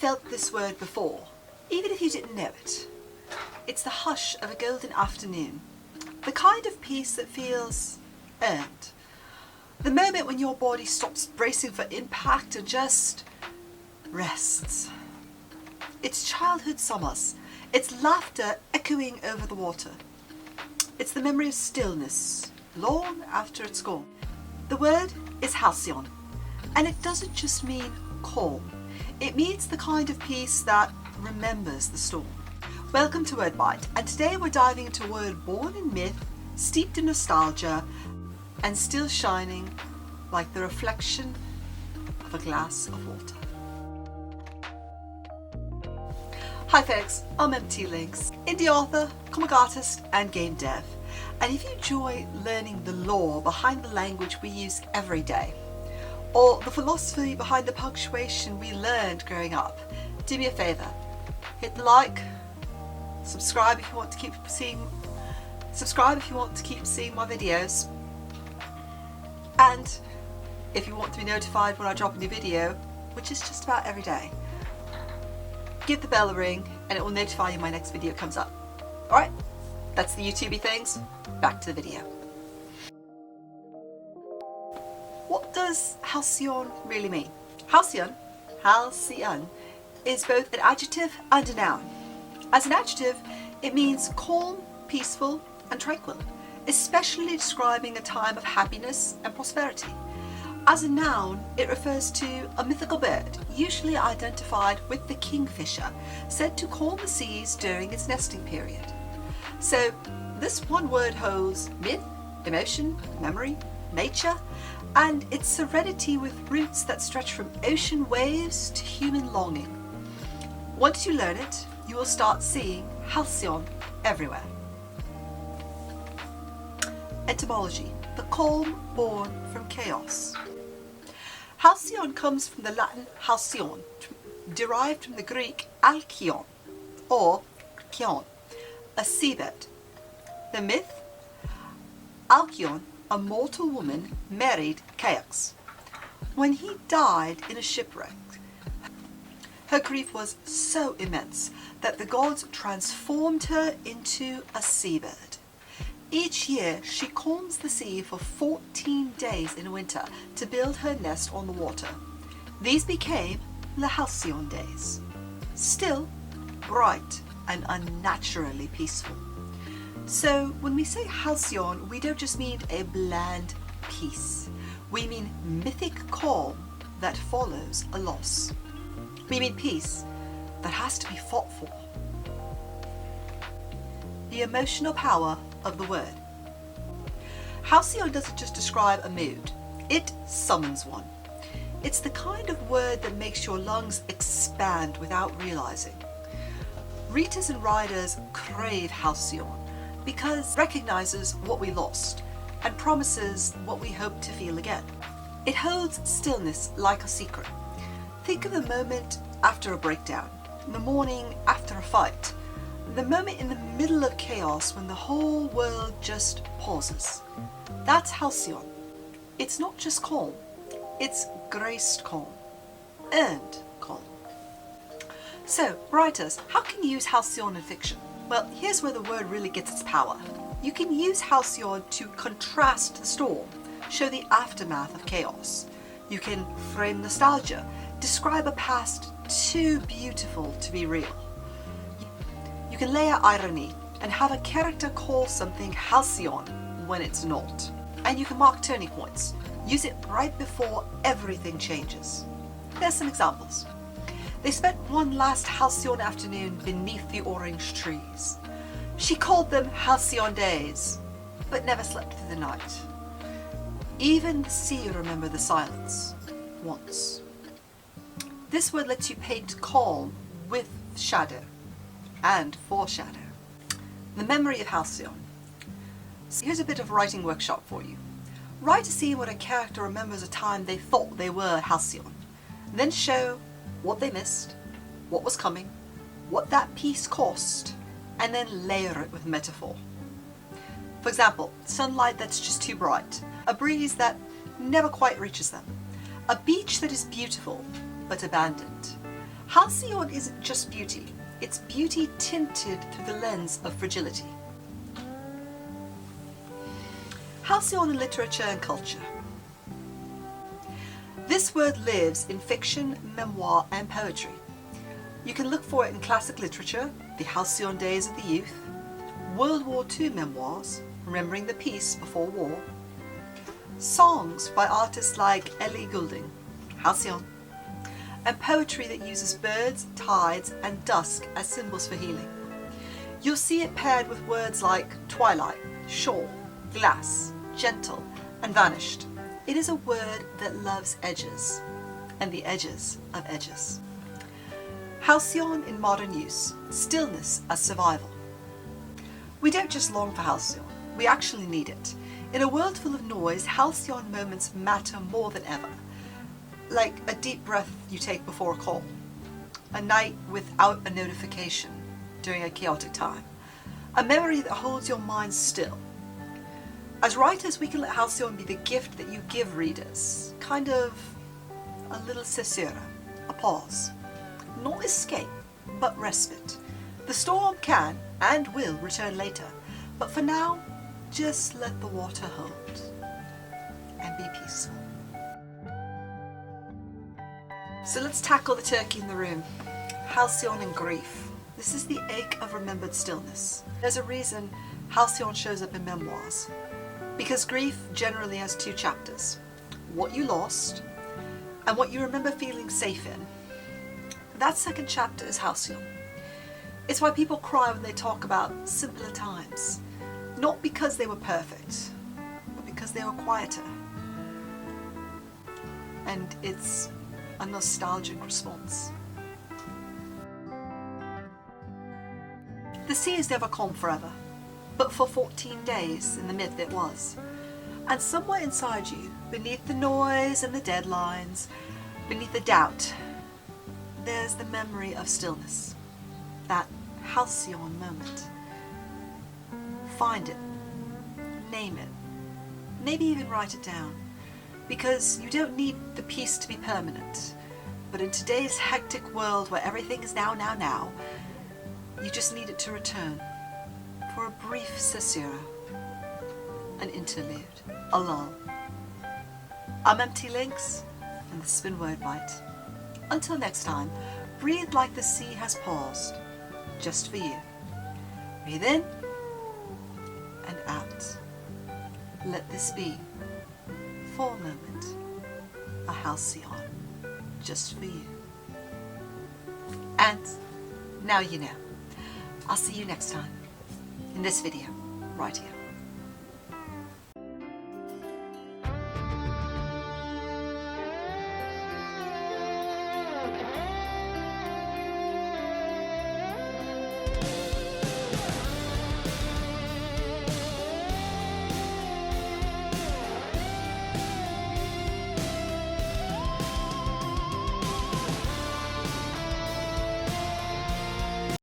felt this word before, even if you didn't know it. It's the hush of a golden afternoon, the kind of peace that feels earned. The moment when your body stops bracing for impact and just rests. It's childhood summers. It's laughter echoing over the water. It's the memory of stillness, long after it's gone. The word is Halcyon, and it doesn't just mean calm. It means the kind of peace that remembers the storm. Welcome to Wordbite, and today we're diving into a word born in myth, steeped in nostalgia, and still shining like the reflection of a glass of water. Hi folks, I'm Lynx, indie author, comic artist and game dev. And if you enjoy learning the lore behind the language we use every day, or the philosophy behind the punctuation we learned growing up, do me a favour, hit the like, subscribe if you want to keep seeing my videos, and if you want to be notified when I drop a new video, which is just about every day, give the bell a ring and it will notify you my next video comes up. Alright, that's the YouTubey things. Back to the video. What does Halcyon really mean? Halcyon is both an adjective and a noun. As an adjective, it means calm, peaceful and tranquil, especially describing a time of happiness and prosperity. As a noun, it refers to a mythical bird, usually identified with the kingfisher, said to calm the seas during its nesting period. So this one word holds myth, emotion, memory, nature, and its serenity with roots that stretch from ocean waves to human longing. Once you learn it, you will start seeing Halcyon everywhere. Etymology: the calm born from chaos. Halcyon comes from the Latin halcyon, derived from the Greek alkion, or kion, a seabird. The myth: Halcyon, a mortal woman, married Chaos. When he died in a shipwreck, her grief was so immense that the gods transformed her into a seabird. Each year she calms the sea for 14 days in winter to build her nest on the water. These became the Halcyon days. Still bright and unnaturally peaceful. So when we say Halcyon, we don't just mean a bland peace. We mean mythic calm that follows a loss. We mean peace that has to be fought for. The emotional power of the word. Halcyon doesn't just describe a mood, it summons one. It's the kind of word that makes your lungs expand without realizing. Readers and writers crave Halcyon because it recognizes what we lost and promises what we hope to feel again. It holds stillness like a secret. Think of the moment after a breakdown, the morning after a fight, the moment in the middle of chaos when the whole world just pauses. That's Halcyon. It's not just calm, it's graced calm, earned calm. So, writers, how can you use Halcyon in fiction? Well, here's where the word really gets its power. You can use Halcyon to contrast the storm, show the aftermath of chaos. You can frame nostalgia, describe a past too beautiful to be real. You can layer irony and have a character call something Halcyon when it's not. And you can mark turning points. Use it right before everything changes. There's some examples. They spent one last Halcyon afternoon beneath the orange trees. She called them Halcyon days, but never slept through the night. Even the sea remembered the silence once. This word lets you paint calm with shadow and foreshadow. The memory of Halcyon. So here's a bit of writing workshop for you. Write a scene where a character remembers a time they thought they were Halcyon. Then show what they missed, what was coming, what that piece cost, and then layer it with metaphor. For example, sunlight that's just too bright, a breeze that never quite reaches them, a beach that is beautiful but abandoned. Halcyon isn't just beauty, it's beauty tinted through the lens of fragility. Halcyon in literature and culture. This word lives in fiction, memoir and poetry. You can look for it in classic literature, the halcyon days of the youth, World War II memoirs, remembering the peace before war, songs by artists like Ellie Goulding, Halcyon, and poetry that uses birds, tides and dusk as symbols for healing. You'll see it paired with words like twilight, shore, glass, gentle and vanished. It is a word that loves edges, and the edges of edges. Halcyon in modern use, stillness as survival. We don't just long for halcyon, we actually need it. In a world full of noise, halcyon moments matter more than ever. Like a deep breath you take before a call, a night without a notification during a chaotic time, a memory that holds your mind still. As writers, we can let halcyon be the gift that you give readers, kind of a little cesura, a pause. Not escape, but respite. The storm can and will return later, but for now, just let the water hold and be peaceful. So let's tackle the turkey in the room. Halcyon and grief. This is the ache of remembered stillness. There's a reason halcyon shows up in memoirs. Because grief generally has two chapters. What you lost and what you remember feeling safe in. That second chapter is halcyon. It's why people cry when they talk about simpler times. Not because they were perfect, but because they were quieter. And it's a nostalgic response. The sea is never calm forever, but for 14 days in the myth it was. And somewhere inside you, beneath the noise and the deadlines, beneath the doubt, there's the memory of stillness, that halcyon moment. Find it, name it, maybe even write it down, because you don't need the peace to be permanent. But in today's hectic world where everything is now, you just need it to return for a brief cesura, an interlude, a lull. I'm Empty Lynx, and this has been Wordbite. Until next time, breathe like the sea has paused, just for you. Breathe in and out. Let this be, for a moment, a halcyon, just for you. And now you know. I'll see you next time, in this video, right here.